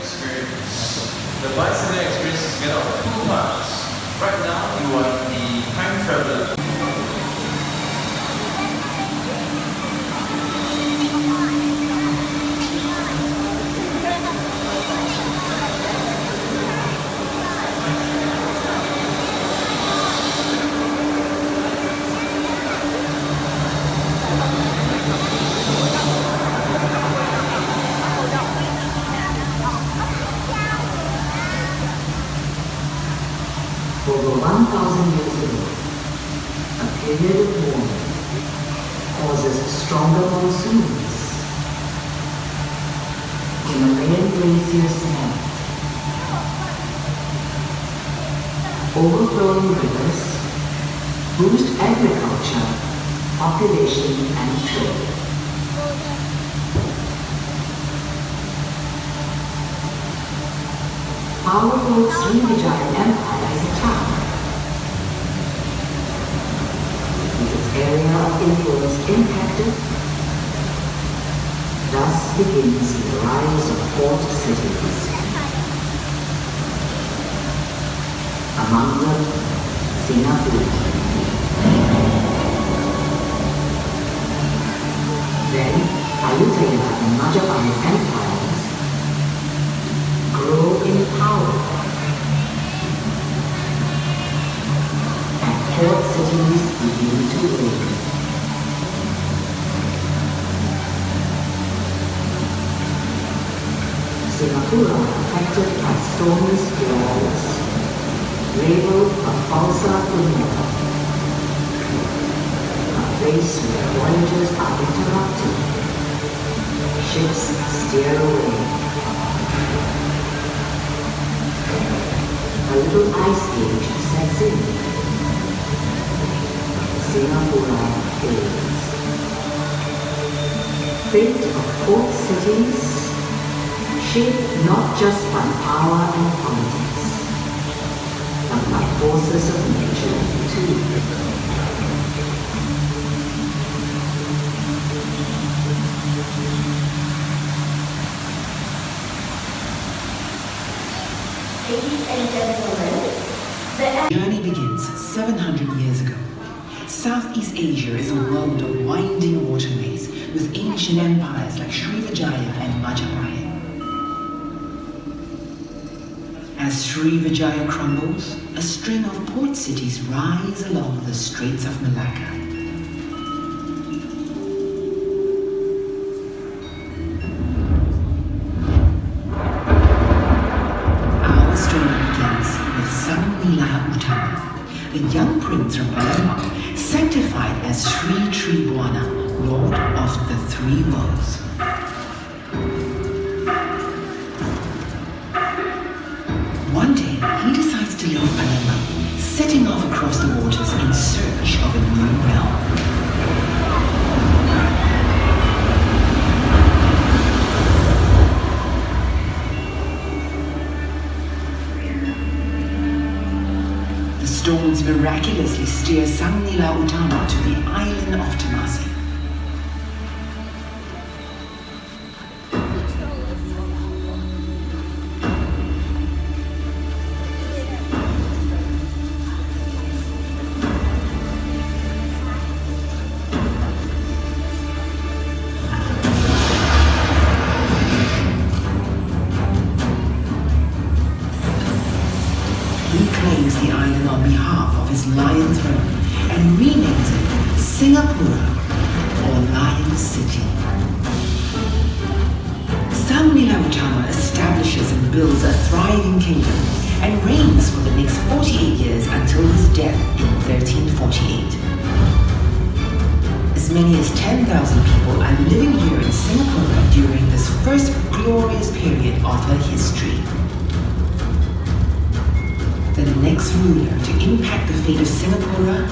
experience. The Bicentennial experience is made up of two parts. Right now, you are the time traveler. Over 1,000 years ago, a period of warming causes stronger monsoons. Himalayan glaciers melt. Overflowing rivers boost agriculture, population and trade. Powerful Srivijaya Empire is attacked. With its area of influence impacted, thus begins the rise of port cities. Among them, Singapore. Then, Ayutthaya and Majapahit empires grow in power, and port cities begin to awaken. Singapore, affected by stormy squalls, labeled a Balsa Punera, a place where voyages are interrupted, ships steer away. A little ice age sets in. Singapore fades. Fate of port cities, shaped not just by power and politics, but by forces of nature too. Ladies and gentlemen, The journey begins 700 years ago. Southeast Asia is a world of winding waterways with ancient empires like Srivijaya and Majapahit. As Srivijaya crumbles, a string of port cities rise along the Straits of Malacca. The young prince from Palembang, sanctified as Sri Tribuana, Lord of the Three Worlds. One day, he decides to leave Palembang, setting off across the waters in search of a new realm. Storms miraculously steer Sang Nila Utama to the island of Tamasi. He claims the island on behalf of his lion throne and renames it Singapore, or Lion City. Sang Nila Utama establishes and builds a thriving kingdom and reigns for the next 48 years until his death in 1348. As many as 10,000 people are living here in Singapore during this first glorious period of her history. The next ruler to impact the fate of Singapore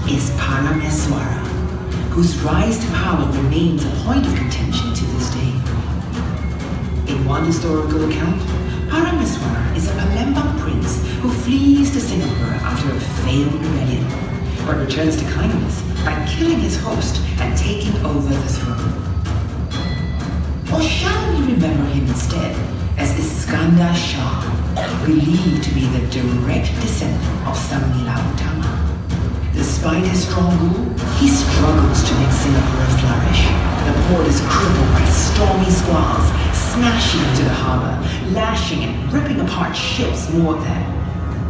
is Parameswara, whose rise to power remains a point of contention to this day. In one historical account, Parameswara is a Palembang prince who flees to Singapore after a failed rebellion, but returns to kindness by killing his host and taking over the throne. Or shall we remember him instead as Iskandar Shah, believed to be the direct descendant of Samila Utama. Despite his strong rule, he struggles to make Singapore flourish. The port is crippled by stormy squalls, smashing into the harbor, lashing and ripping apart ships moored there.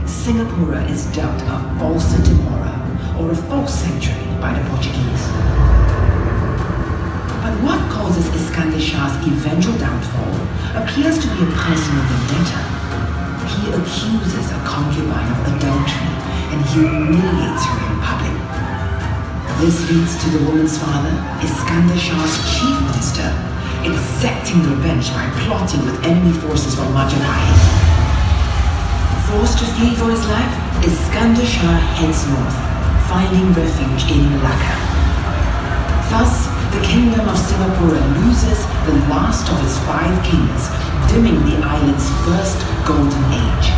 Singapore is dubbed a falsa demora, or a false sanctuary, by the Portuguese. But what causes Iskandar Shah's eventual downfall appears to be a personal vendetta. He accuses a concubine of adultery and humiliates her in public. This leads to the woman's father, Iskandar Shah's chief minister, exacting revenge by plotting with enemy forces from Majapahit. Forced to flee for his life, Iskandar Shah heads north, finding refuge in Malacca. Thus, the kingdom of Singapore loses the last of its 5 kings, dimming the island's first golden age.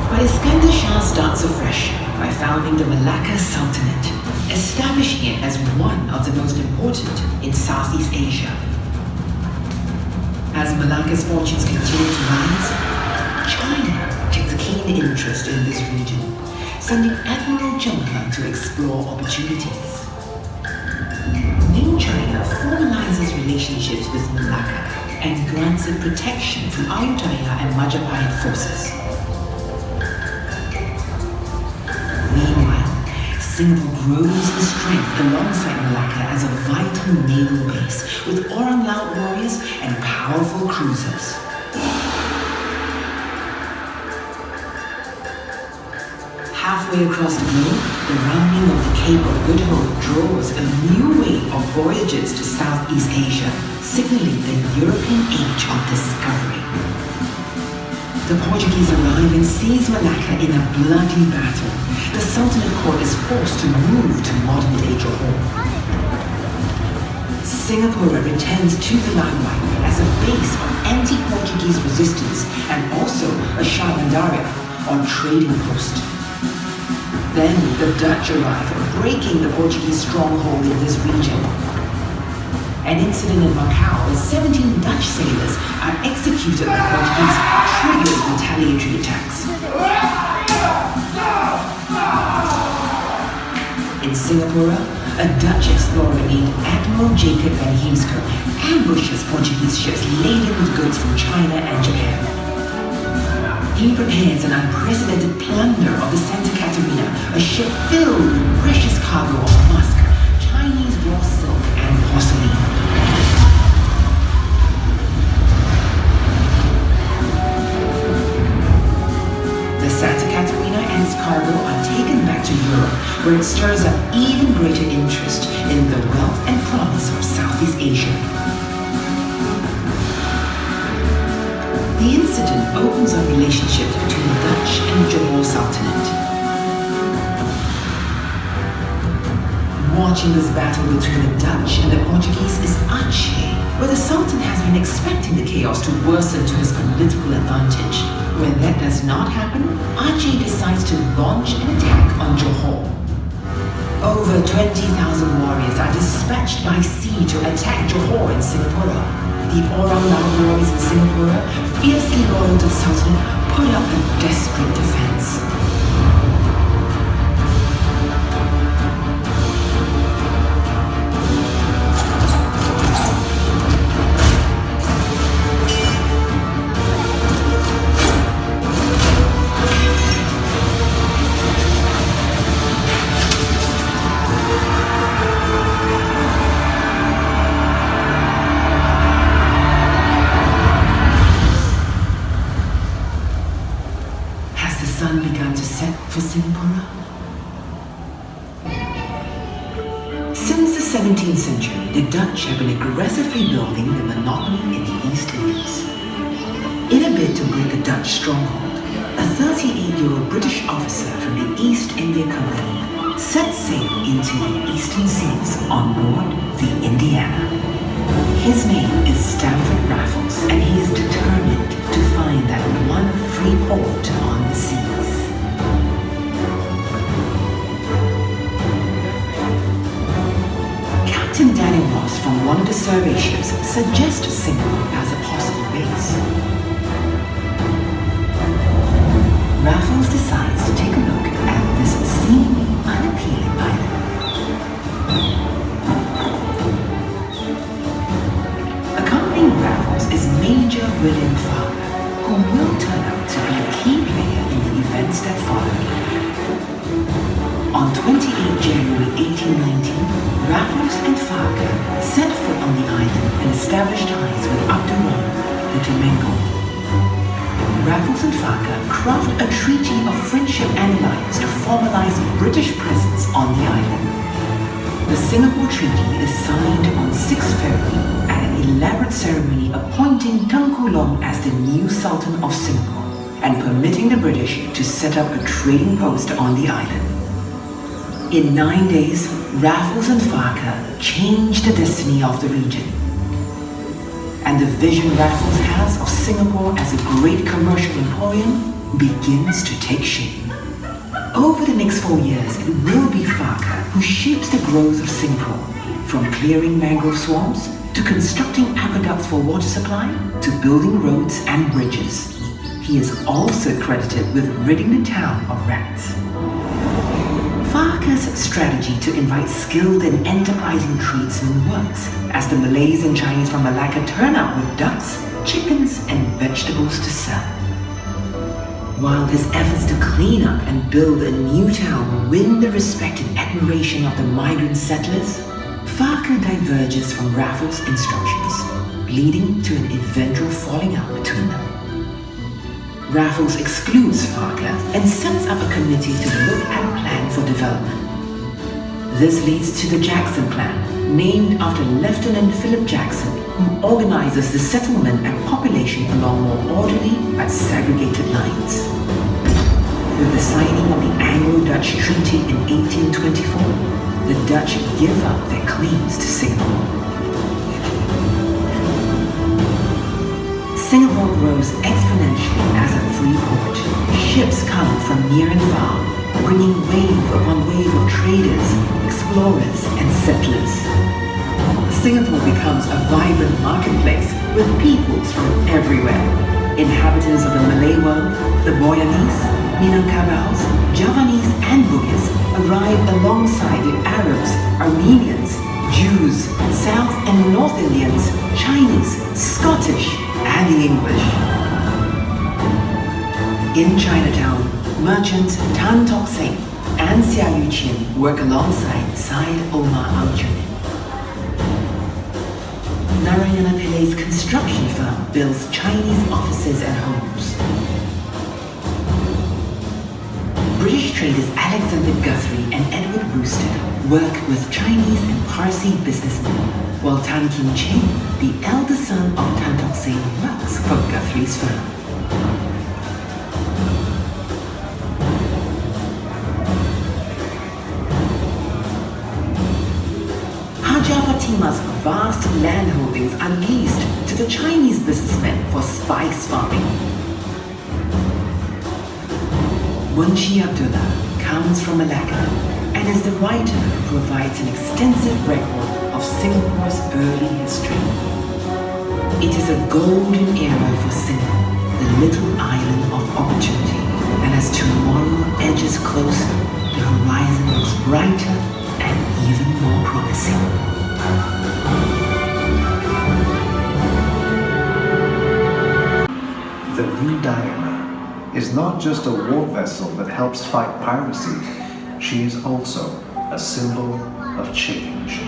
But Iskandar Shah starts afresh by founding the Malacca Sultanate, establishing it as one of the most important in Southeast Asia. As Malacca's fortunes continue to rise, China takes a keen interest in this region, sending Admiral Zheng He to explore opportunities. New China formalizes relationships with Malacca and grants it protection from Ayutthaya and Majapahit forces. Meanwhile, Singapore grows in strength alongside Malacca as a vital naval base with Orang Laut warriors and powerful cruisers. Halfway across the globe, the rounding of the Cape of Good Hope draws a new wave of voyages to Southeast Asia, signaling the European age of discovery. The Portuguese arrive and seize Malacca in a bloody battle. The Sultanate court is forced to move to modern-day Johor. Singapore returns to the limelight as a base of anti-Portuguese resistance and also a Shah Bandaria, or trading post. Then the Dutch arrive, breaking the Portuguese stronghold in this region. An incident in Macau where 17 Dutch sailors are executed by Portuguese triggers retaliatory attacks. In Singapore, a Dutch explorer named Admiral Jacob van Heemskerk ambushes Portuguese ships laden with goods from China and Japan. He prepares an unprecedented plunder of the Santa Catarina, a ship filled with precious cargo of musk, Chinese raw silk, and porcelain. The Santa Catarina and its cargo are taken back to Europe, where it stirs up even greater interest in the wealth and promise of Southeast Asia. The incident opens up relationships between the Dutch and Johor Sultanate. Watching this battle between the Dutch and the Portuguese is Aceh, where the Sultan has been expecting the chaos to worsen to his political advantage. When that does not happen, Aceh decides to launch an attack on Johor. Over 20,000 warriors are dispatched by sea to attack Johor in Singapore. The Orang Laut warriors in Singapore, fiercely loyal to the Sultan, put up a desperate defense. For Singapore. Since the 17th century, the Dutch have been aggressively building the monopoly in the East Indies. In a bid to break the Dutch stronghold, a 38-year-old British officer from the East India Company set sail into the eastern seas on board the Indiana. His name is Stamford Raffles, and he is determined to find that one free port on the seas. Captain Danny Ross from one of the survey ships suggests Singapore as a possible base. Raffles decides to take a look at this seemingly unappealing island. Accompanying Raffles is Major William Farmer, who will turn out to be a key player in the events that follow. On 28 January 1819, Raffles and Farquhar set foot on the island and established ties with Abdurrahman the Temenggor. Raffles and Farquhar craft a treaty of friendship and alliance to formalize British presence on the island. The Singapore Treaty is signed on 6 February at an elaborate ceremony appointing Tengku Long as the new Sultan of Singapore and permitting the British to set up a trading post on the island. In 9 days, Raffles and Farquhar changed the destiny of the region. And the vision Raffles has of Singapore as a great commercial emporium begins to take shape. Over the next 4 years, it will be Farquhar who shapes the growth of Singapore, from clearing mangrove swamps to constructing aqueducts for water supply to building roads and bridges. He is also credited with ridding the town of rats. Farquhar's strategy to invite skilled and enterprising tradesmen works, as the Malays and Chinese from Malacca turn out with ducks, chickens, and vegetables to sell. While his efforts to clean up and build a new town win the respect and admiration of the migrant settlers, Farquhar diverges from Raffles' instructions, leading to an eventual falling out between them. Raffles excludes Farquhar and sets up a committee to look at a plan for development. This leads to the Jackson Plan, named after Lieutenant Philip Jackson, who organizes the settlement and population along more orderly but segregated lines. With the signing of the Anglo-Dutch Treaty in 1824, the Dutch give up their claims to Singapore. Singapore grows exponentially as a free port. Ships come from near and far, bringing wave upon wave of traders, explorers, and settlers. Singapore becomes a vibrant marketplace with peoples from everywhere. Inhabitants of the Malay world, the Boyanese, Minangkabaus, Javanese, and Bugis arrive alongside the Arabs, Armenians, Jews, South and North Indians, Chinese, Scottish, and the English. In Chinatown, merchants Tan Tock Seng and Xia Yuqian work alongside Syed Omar Al-Junaid. Narayana Pillai's construction firm builds Chinese offices and homes. British traders Alexander Guthrie and Edward Brewster work with Chinese and Parsi businessmen, while Tan Kim Cheng, the elder son of Tan Tock Seng, works for Guthrie's firm. Hajar Fatima's vast landholdings are leased to the Chinese businessmen for spice farming. Munshi Abdullah comes from Malacca and is the writer who provides an extensive record of Singapore's early history. It is a golden era for Singapore, the little island of opportunity, and as tomorrow edges closer, the horizon looks brighter and even more promising. The new Diana is not just a war vessel that helps fight piracy, she is also a symbol of change.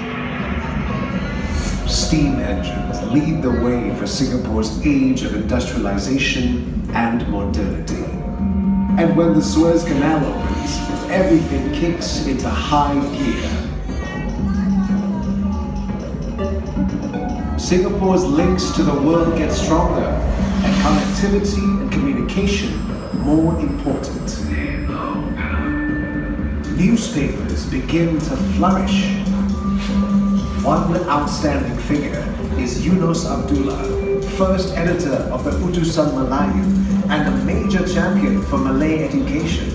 Steam engines lead the way for Singapore's age of industrialization and modernity. And when the Suez Canal opens, everything kicks into high gear. Singapore's links to the world get stronger, and connectivity and communication more important. Newspapers begin to flourish. One outstanding figure is Yunus Abdullah, first editor of the Utusan Melayu and a major champion for Malay education.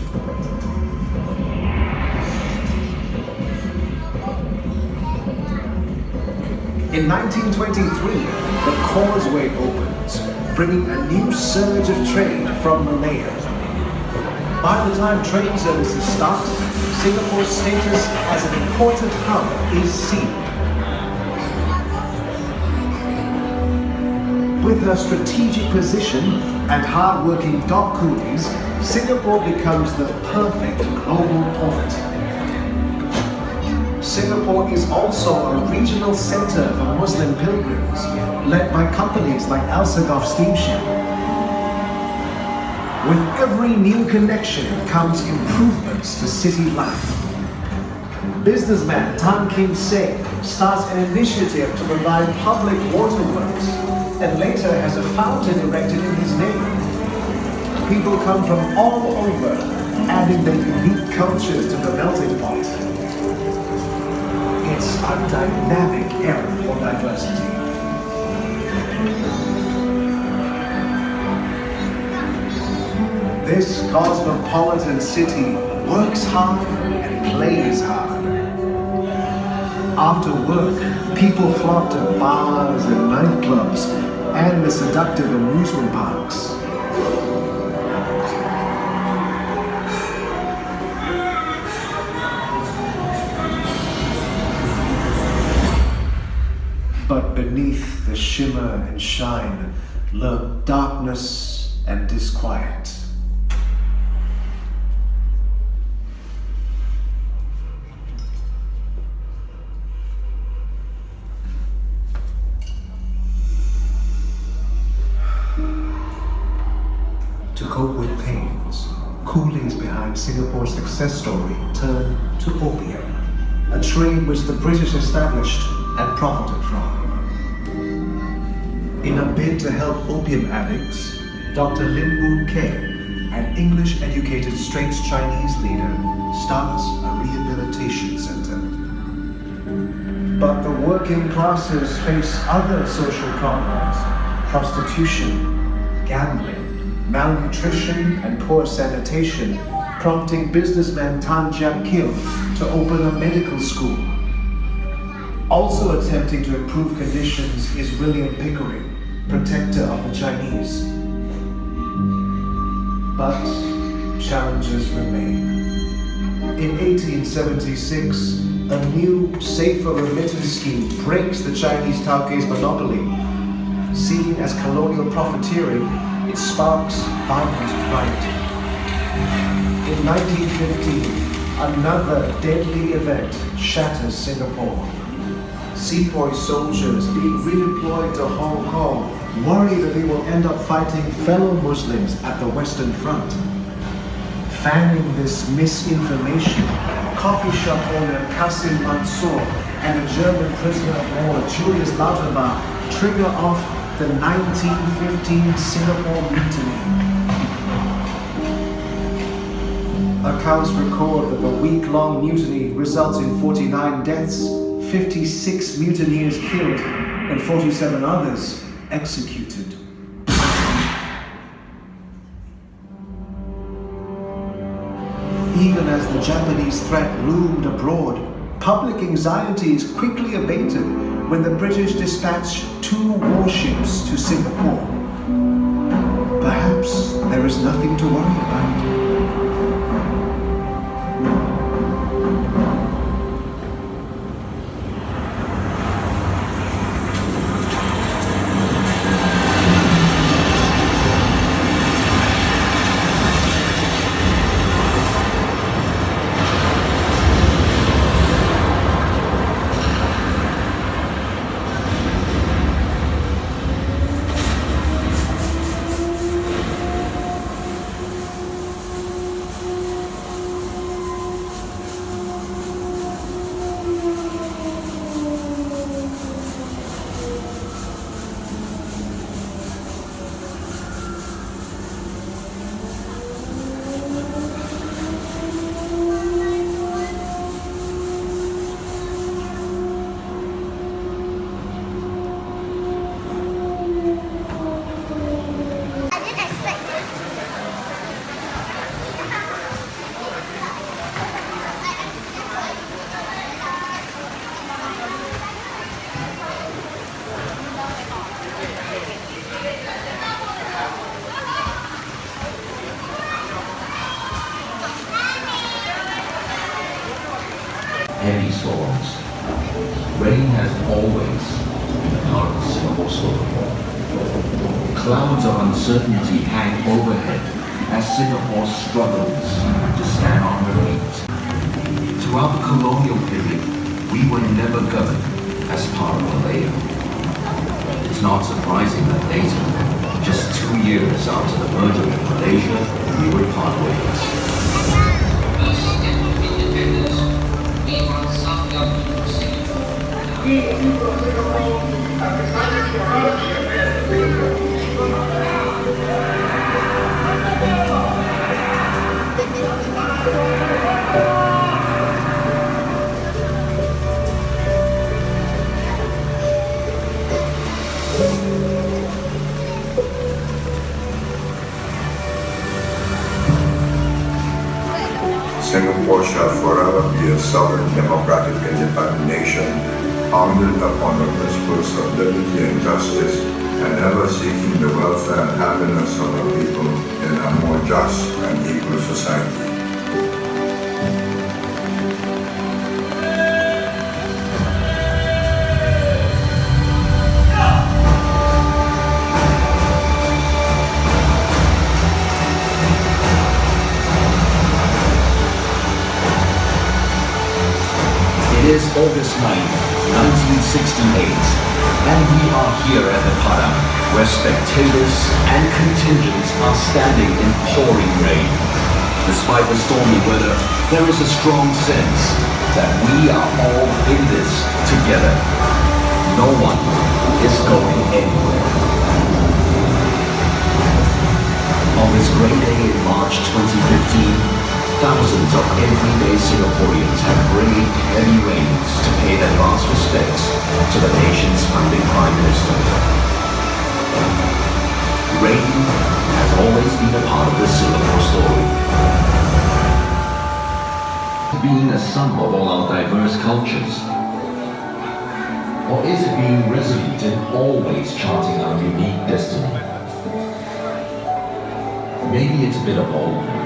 In 1923, the causeway opens, bringing a new surge of trade from Malaya. By the time train services start, Singapore's status as an important hub is seen. With her strategic position and hard-working dock coolies, Singapore becomes the perfect global port. Singapore is also a regional center for Muslim pilgrims, led by companies like Alsagoff Steamship. With every new connection comes improvements to city life. Businessman Tan Kim Seng starts an initiative to provide public waterworks and later has a fountain erected in his name. People come from all over, adding their unique cultures to the melting pot. It's a dynamic era for diversity. This cosmopolitan city works hard and plays hard. After work, people flock to bars and nightclubs and the seductive amusement parks. But beneath the shimmer and shine lurk darkness and disquiet. To cope with pains, coolies behind Singapore's success story turn to opium, a trade which the British established and profited from. In a bid to help opium addicts, Dr. Lim Boon Keng, an English-educated Straits Chinese leader, starts a rehabilitation center. But the working classes face other social problems: prostitution, gambling, malnutrition, and poor sanitation, prompting businessman Tan Jiak Kim to open a medical school. Also attempting to improve conditions is William Pickering, protector of the Chinese. But challenges remain. In 1876, a new, safer remittance scheme breaks the Chinese Tauge's monopoly. Seen as colonial profiteering, it sparks violent riot. In 1915, another deadly event shatters Singapore. Sepoy soldiers being redeployed to Hong Kong worry that they will end up fighting fellow Muslims at the Western Front. Fanning this misinformation, coffee shop owner Qasim Mansour and the German prisoner of war Julius Lauterbach trigger off the 1915 Singapore Mutiny. Accounts record that the week-long mutiny results in 49 deaths, 56 mutineers killed, and 47 others executed. Even as the Japanese threat loomed abroad, public anxieties quickly abated when the British dispatched 2 warships to Singapore. Perhaps there is nothing to worry about. heavy storms. Rain has always been a part of the Singapore story. Clouds of uncertainty hang overhead as Singapore struggles to stand on her feet. Throughout the colonial period, we were never governed as part of Malaya. It's not surprising that later, just 2 years after the merger with Malaysia, we would part ways. Singapore shall forever be a sovereign, democratic, independent nation, founded upon the principles of liberty and justice, and ever seeking the welfare and happiness of the people in a more just and equal society. It is August 9th, 1968, and we are here at the Padang, where spectators and contingents are standing in pouring rain. Despite the stormy weather, there is a strong sense that we are all in this together. No one is going anywhere. On this great day in March 2015, thousands of everyday Singaporeans have braved heavy rains to pay their last respects to the nation's founding Prime Minister. Rain has always been a part of the Singapore story. Being a sum of all our diverse cultures? Or is it being resolute and always charting our unique destiny? Maybe it's a bit of both.